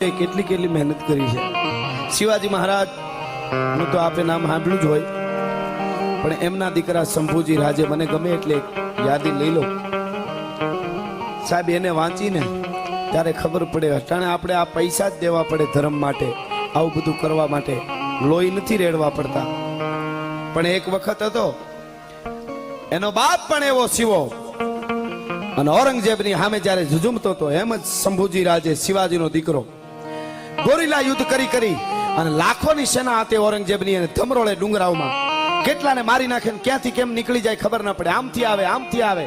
કેટલી કેટલી મહેનત કરી છે. શિવાજી મહારાજ નું તો આપે નામ સાંભળ્યું જ હોય, પણ એમના દીકરા શંભુજી રાજે મને ગમે એટલે યાદી લઈ લો સાહેબ. એને વાંચીને ત્યારે ખબર પડે અટાણે આપણે આ પૈસા જ દેવા પડે ધર્મ માટે, આવું બધું કરવા માટે લોહી નથી રેડવા પડતા. પણ એક વખત હતો એનો બાપ પણ એવો શિવો અને ઔરંગઝેબની સામે જ્યારે ઝુઝુમતો હતો, એમ જ શંભુજી રાજે શિવાજીનો દીકરો ગોરીલા યુદ્ધ કરી અને લાખોની સેના આતે ઔરંગઝેબની અને ધમરોળે ડુંગરાવમાં કેટલાને મારી નાખે, ક્યાંથી કેમ નીકળી જાય ખબર ના પડે. આમથી આવે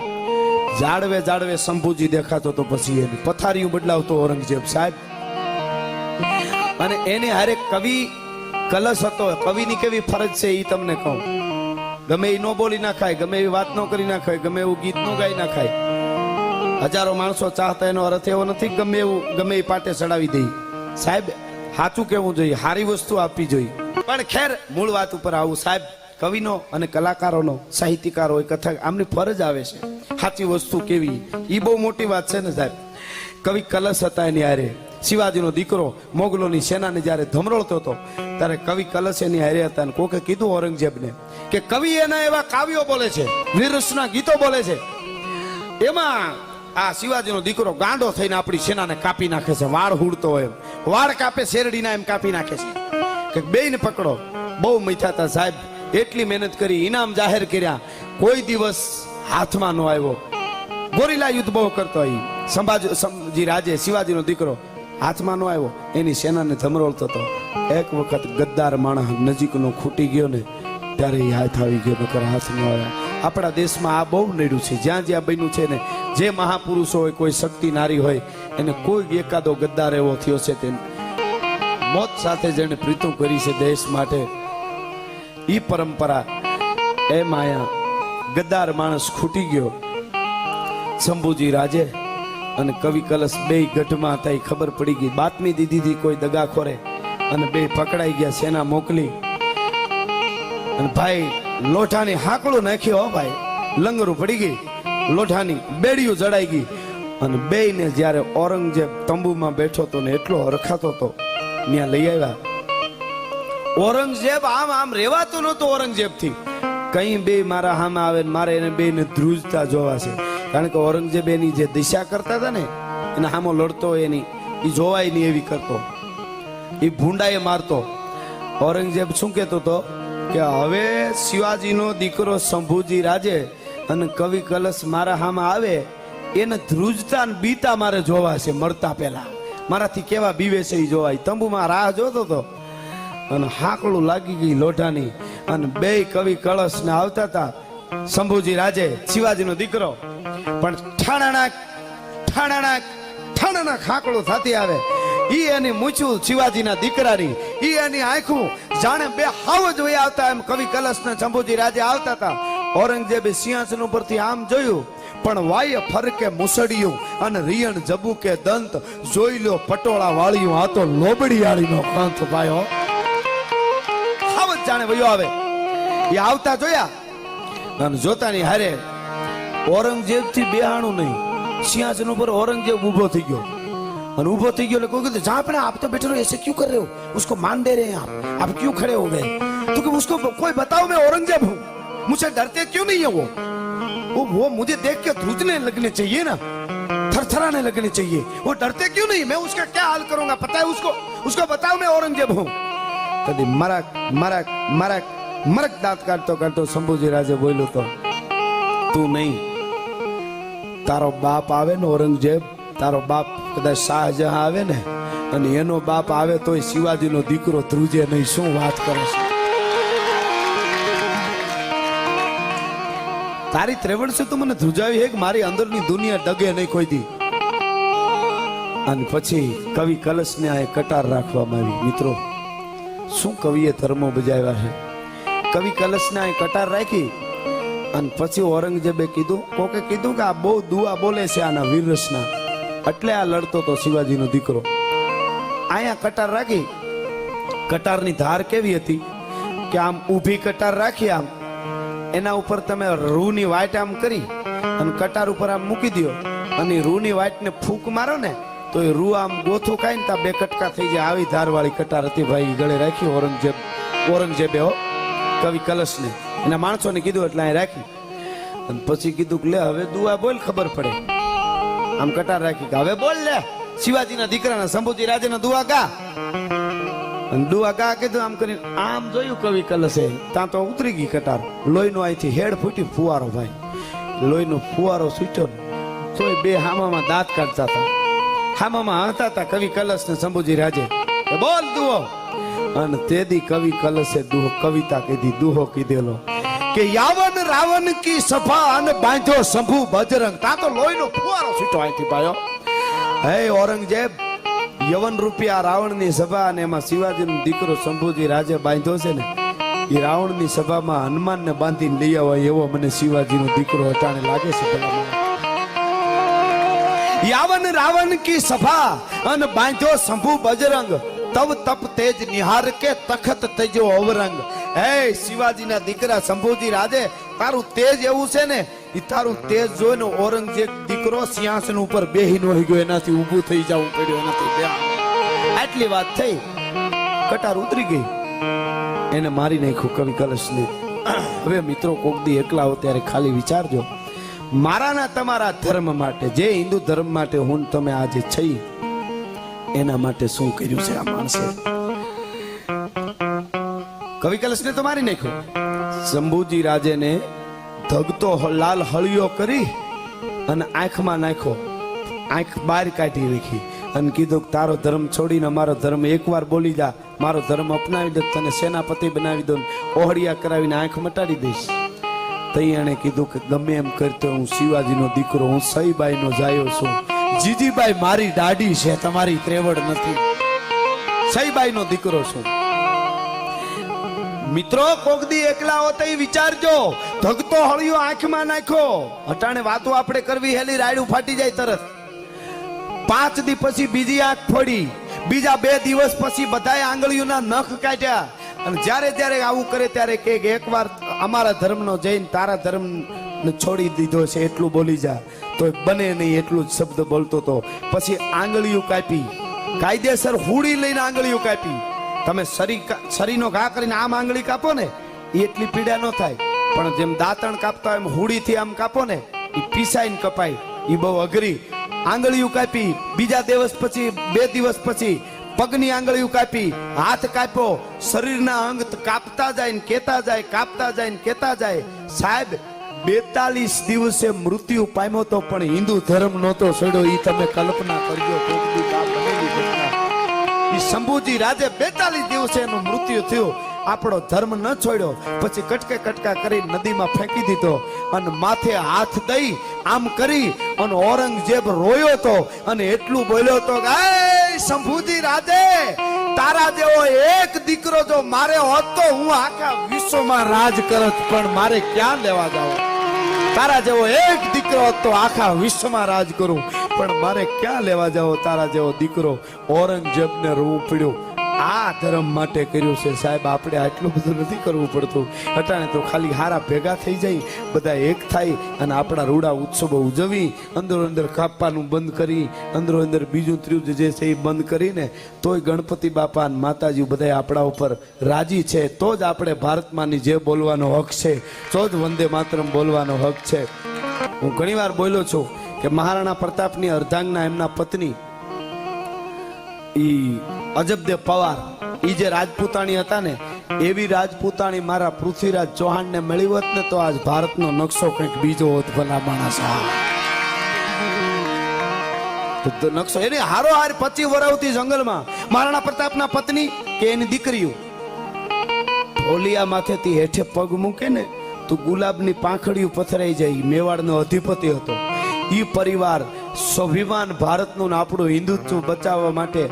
જાડવે જાડવે શંભુજી દેખાતો તો પછી એની પથારીઓ બદલાવતો ઔરંગઝેબ સાહેબ. અને એને હારે કવિ કલશ હતો. કવિની કેવી ફરજ છે એ તમને કહું. ગમે એ ન બોલી નાખાય, ગમે એવી વાત ન કરી નાખાય, ગમે એવું ગીત ન ગાઈ નાખાય. હજારો માણસો ચાહતા એનો અર્થ એવો નથી ગમે એ પાટે ચડાવી દઈ સાહેબ. સાચું કેવું જોઈએ, સારી વસ્તુ આપવી જોઈએ. પણ ખેર મૂળ વાત ઉપર આવું સાહેબ. કવિનો અને કલાકારોનો, સાહિત્યકારો કથા આમની ફરજ આવે છે સાચી વસ્તુ કેવી, એ બહુ મોટી વાત છે ને સાહેબ. કવિ કલશ હતા એની હારે. શિવાજીનો દીકરો મોગલોની સેનાને જ્યારે ધમરોળતો હતો ત્યારે કવિ કલશ એની હારે હતા. અને કોકે કીધું ઔરંગઝેબને કે કવિ એના એવા કાવ્યો બોલે છે, વીરરસના ગીતો બોલે છે, એમાં આ શિવાજીનો દીકરો ગાંડો થઈને આપણી સેનાને કાપી નાખે છે. વાળ હુડતો હોય એમ, વાળ કાપે શેરડીના એમ કાપી નાખે છે. કે બેયને પકડો. બહુ મથ્યા સાહેબ. એટલી મહેનત કરી, ઇનામ જાહેર કર્યા, કોઈ દિવસ હાથમાં ન આવ્યો. ગોરીલા યુદ્ધ બહુ કરતો હોય શંભુજી રાજે, શિવાજીનો દીકરો હાથમાં ન આવ્યો. એની સેનાને ધમરોળતો હતો. એક વખત ગદ્દાર માણસ નજીકનો ખૂટી ગયો ને ત્યારે એ હાથ આવી ગયો, નકર હાથ ન આવ્યા. આપણા દેશમાં આ બહુ નડ્યું છે. જ્યાં જ્યાં બન્યું છે ને, જે મહાપુરુષો હોય, કોઈ શક્તિ નારી હોય, એને કોઈ એકાદો ગદ્દાર એવો થયો છે તે મોત સાથે જેને પ્રીતું કરી છે દેશ માટે. ઈ પરંપરા એ માયા ગદ્દાર માણસ ખૂટી ગયો. શંભુજી રાજે અને કવિ કલશ બે ગઢમાં હતા. ખબર પડી ગઈ, બાતમી દીધી હતી કોઈ દગાખોરે, અને બે પકડાઈ ગયા. સેના મોકલી અને ભાઈ લોઠાની હાકડું નાખ્યો. હો ભાઈ, લંગરું પડી ગઈ, લોઠાની બેડીયું જડાઈ ગઈ. અને બેયને જ્યારે ઔરંગઝેબ તંબુમાં બેઠો હતો ને એટલો હરખાતો હતો, ત્યાં લઈ આવ્યા. ઔરંગઝેબ આમ રેવાતો નહોતો. ઔરંગઝેબ થી કઈ બે મારા સામે આવે, મારે એને બે ને ધ્રુજતા જોવા છે. કારણ કે ઔરંગઝેબ એની જે દિશા કરતા હતા ને, એને સામો લડતો એની એ જોવાય નહીં એવી કરતો, એ ભૂંડાએ મારતો. ઔરંગઝેબ શું કહેતો હતો કે હવે શિવાજીનો દીકરો શંભુજી રાજે અને કવિ કલશ મારા સામે આવે, એને ધ્રુજતા ને બીતા મારે જોવા છે. મળતા પહેલા મારાથી કેવા બીવે છે એ જોવાય. તંબુમાં રાહ જોતો હતો અને હાકડું લાગી ગઈ લોઢાની. અને બે કવિ કળશ ને આવતા હતા. શંભુજી રાજે, શિવાજીનો દીકરો, પણ ઠાણાના હાકડું થતી આવે. ઈ એની મૂછું શિવાજીના દીકરાની, ઈ એની આંખું જાણે બે હાવ જ વહી આવતા. એમ કવિ કલશ ને શંભુજી રાજે આવતા હતા. ઔરંગઝેબે સિંહાસન ઉપરથી આમ જોયું, પણ વાય ફરકે મુસડિયું અને રિયણ જબુ કે દંત જોઈ લો પટોળા વાળ્યું. આ તો લોબડીયાળીનો કંથ પાયો. હાવ જ જાણે વયો આવે. એ આવતા જોયા અને જોતાની હારે ઔરંગઝેબ થી બેહાણું નહીં. સિંહાસન ઉપર ઔરંગઝેબ ઉભો થઈ ગયો. અને ઉભો થઈ गयो कोई कहते जहाँ अपने आप तो बैठे रहो, ऐसे क्यों कर रहे हो, उसको मान दे रहे हैं आप क्यों खड़े हो गए? तो कि उसको कोई बताओ मैं औरंगजेब हूँ, मुझे डरते क्यों नहीं है? वो मुझे देख के ध्रुजने लगने चाहिए ना, थरथराने लगने चाहिए. वो डरते क्यों नहीं? मैं उसका क्या हाल करूंगा पता है उसको बताओ मैं औरंगजेब हूँ. कभी मरक दांत काटतो शंभुजी राजे बोलो तो तू नहीं, तारो बाप आवे ने औरंगजेब, तारो बाप कदाच शाहजहां आवे ने અને એનો બાપ આવે તોય શિવાજીનો દીકરો ધ્રુજે નહીં. શું વાત કરે છે? તારી ત્રેવડ છે તો મને ધ્રુજાવી હે કે મારી અંદરની દુનિયા ડગે નહીં કોઈ દી. અને પછી કવિ કલશને આ કટાર રાખવામાં આવી. મિત્રો, શું કવિએ ધર્મો બજાવ્યા છે. કવિ કલશને આ કટાર રાખી અને પછી ઔરંગઝેબે કીધું, કોકે કીધું કે આ બહુ દુઆ બોલે છે આના વીરરસના, એટલે આ લડતો તો શિવાજીનો દીકરો. અહીંયા કટાર રાખી. કટારની ધાર કેવી હતી કે આમ ઊભી કટાર રાખી, આમ એના ઉપર તમે રૂની વાટ આમ કરી અને કટાર ઉપર આમ મૂકી દો અને રૂની વાટને ફૂંક મારો ને તો એ રૂ આમ ગોથું ખાય ને ત્યાં બે કટકા થઈ જાય. આવી ધારવાળી કટાર હતી ભાઈ, ગળે રાખી. ઔરંગઝેબે કવિ કલશને એના માણસોને કીધું એટલે અહીં રાખી. અને પછી કીધું કે લે હવે દુઆ બોલ, ખબર પડે. આમ કટાર રાખી કે હવે બોલ લે, શિવાજીના દીકરાના શંભુજી રાજાના દુઆ ગા. અને દુઆ ગા કીધું. આમ કરીને આમ જોયું કવિ કલશે, ત્યાં તો ઉતરી ગઈ કટાર. લોહીનો અહીંથી હેડ ફૂટી ફુવારો ભાઈ, લોહીનો ફુવારો છૂટ્યો. તોય બે હામામાં દાંત કાઢતા હતા, હામામાં હતા હતા કવિ કલશ ને શંભુજી રાજે. બોલ દુહો. અને તેદી કવિ કલશે દુહો કવિતા કીધી, દુહો કીધેલો કે યાવન રાવણ કી સભા અને બાંધ્યો શંભુ બજરંગ. તા તો લોહીનો ફુવારો છૂટો અહીંથી પાયો. હે ઔરંગઝેબ, યવન રૂપિયા રાવણની સભા અને એમાં શિવાજીનો દીકરો શંભુજી રાજે બાંધ્યો છે ને, એ રાવણની સભામાં હનુમાનને બાંધીને લઈ આવવાય એવો મને શિવાજીનો દીકરો અટાણે લાગે છે. યાવન રાવણ કી સભા અને બાંધ્યો શંભુ બજરંગ, તવ તપ તેજ નિહાર કે તખત તેજો અવરંગ. હે શિવાજીના દીકરા શંભુજી રાજે, તારું તેજ એવું છે ને, એ તારું તેજ જોઈને ઔરંગઝેબ દીકરો સિંહાસન ઉપર બેહી ન ગયો, એનાથી ઊભું થઈ જવું પડ્યું, એનાથી બે. આટલી વાત થઈ, કટાર ઉતરી ગઈ, એને મારી નાખ્યું કવિ કલશને. હવે મિત્રો કોક દી એકલા હો ત્યારે ખાલી વિચારજો, મારાના તમારા ધર્મ માટે, જે હિન્દુ ધર્મ માટે હું તમે આજે છે, એના માટે શું કર્યું છે આ માણસે. કવિ કલશને તો મારી નાખ્યો. શંભુજી રાજેને ધગતો લાલ હળિયો કરી અને આંખમાં નાખ્યો, આંખ બહાર કાઢી રાખી અને કીધું કે તારો ધર્મ છોડીને અમારો ધર્મ એકવાર બોલી જા, મારો ધર્મ અપનાવી દે, તને સેનાપતિ બનાવી દઉં, ઓહળિયા કરાવીને આંખ મટાડી દઈશ. તઈ એણે કીધું કે ગમે એમ કરતો હું શિવાજીનો દીકરો, હું સઈબાઈનો જાયો છું. જીજીબાઈ મારી દાડી છે, તમારી ત્રેવડ નથી. સઈબાઈનો દીકરો છું. મિત્રો કોક દી એકલા હો તો વિચારજો, ધગતો હળિયો આંખમાં નાખ્યો. અટાણે વાતો આપણે કરવી હેલી રાયડું ફાટી જાય તરત. 5 દી પછી બીજી આંખ ફોડી, બીજા 2 દિવસ પછી બધાય આંગળીઓના નખ કાઢ્યા. અને જ્યારે જ્યારે આવું કરે ત્યારે કે એકવાર અમારા ધર્મનો જઈને તારા ધર્મ છોડી દીધો છે એટલું બોલી જા, તો બને નહીં એટલું જ શબ્દ બોલતો તો. પછી આંગળીઓ કાપી, કાયદેસર હુડી લઈને આંગળીઓ કાપી. તમે શરીરનો ઘા કરીને આમ આંગળી કાપો ને, એ એટલી પીડા ન થાય, પણ જેમ દાંતણ કાપતા એમ હુડીથી આમ કાપો ને, એ પીસાઈને કપાય, એ બહુ અઘરી. આંગળીઓ કાપી, બીજા દિવસ પછી 2 દિવસ પછી પગની આંગળીઓ કાપી, હાથ કાપ્યો, શરીરના અંગ કાપતા જાય ને કેતા જાય, કાપતા જાય ને કેતા જાય. સાહેબ 42 દિવસે મૃત્યુ પામ્યો તો પણ હિન્દુ ધર્મ નહોતો છોડ્યો. એ તમે કલ્પના કરજો. શંભુજી રાજે 42 દિવસે એનું મૃત્યુ થયું, આપણો ધર્મ ન છોડ્યો. પછી કટકે કટકા કરી નદીમાં ફેંકી દીધો અને માથે હાથ દઈ આમ કરી અને ઔરંગઝેબ રોયો તો અને એટલું બોલ્યો તો કે શંભુજી રાજે, તારા જેવો એક દીકરો જો મારે હોત તો હું આખા વિશ્વમાં રાજ કરત, પણ મારે ક્યાં લેવા જાવ. તારા જેવો એક દીકરો હોત તો આખા વિશ્વમાં રાજ કરું, પણ મારે ક્યાં લેવા જાવ. તારા જેવો દીકરો. ઔરંગઝેબને રોવું પડ્યું. આ ધર્મ માટે કર્યું છે સાહેબ, આપણે આટલું બધું નથી કરવું પડતું. અટાણે તો ખાલી હારા ભેગા થઈ જાય, બધા એક થાય અને આપણા રૂડા ઉત્સવો ઉજવી, અંદરો અંદર કાપવાનું બંધ કરી, અંદરો અંદર બીજું ત્રીજું જે છે એ બંધ કરીને, તોય ગણપતિ બાપા અને માતાજી બધા આપણા ઉપર રાજી છે, તો જ આપણે ભારતમાંની જે બોલવાનો હક છે, તો જ વંદે માતરમ બોલવાનો હક છે. હું ઘણી વાર બોલ્યો છું કે મહારાણા પ્રતાપની અર્ધાંગના એમના પત્ની ઈ અજબદેવ પવાર, ઈ જે રાજપૂતાણી હતા ને, એવી રાજપૂતાણી મારા પૃથ્વીરાજ ચૌહાણને મળી હોત ને તો આજ ભારતનો નકશો કંઈક બીજો હોત. ભલા માણસ નકશો એને હારો હાર 25 વર્ષથી જંગલમાં મહારાણા પ્રતાપના પત્ની કે એની દીકરીઓ ઢોલિયા માથેથી હેઠે પગ મૂકે ને તો ગુલાબની પાંખડીઓ પથરાઈ જાય. મેવાડનો અધિપતિ હતો. ઈ પરિવાર સ્વાભિમાન ભારતનું આપણું હિન્દુત્વ બચાવવા માટે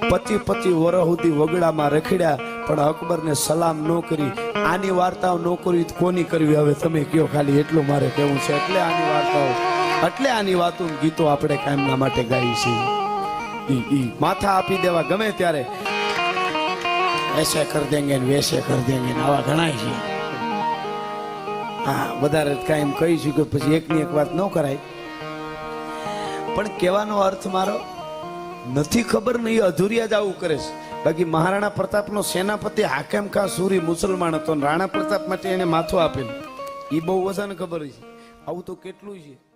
25 વર્ષ સુધી વગડામાં રખડ્યા, પણ અકબરને સલામ ન કરી. આની વાર્તાઓ ન કરી કોની કરવી હવે તમે કયો, ખાલી એટલું મારે કહેવું છે. એટલે આની વાર્તાઓ, એટલે આની વાતો ગીતો આપણે કાયમના માટે ગાઈ છીએ. ઈ માથા આપી દેવા ગમે ત્યારે એસે કર દેંગે ને વેસે કર દેંગે, આવા ઘણા છે. હા, વધારે કાયમ કહીશું કે પછી એકની એક વાત ન કરાય. પણ કહેવાનો અર્થ મારો, નથી ખબર ને એ અધૂરિયા જ આવું કરે છે. બાકી મહારાણા પ્રતાપનો સેનાપતિ હાકેમ ખાન સુરી મુસલમાન હતો, રાણા પ્રતાપ માટે એને માથું આપેલું. એ બહુ વસાને ખબર છે. આવું તો કેટલું છે.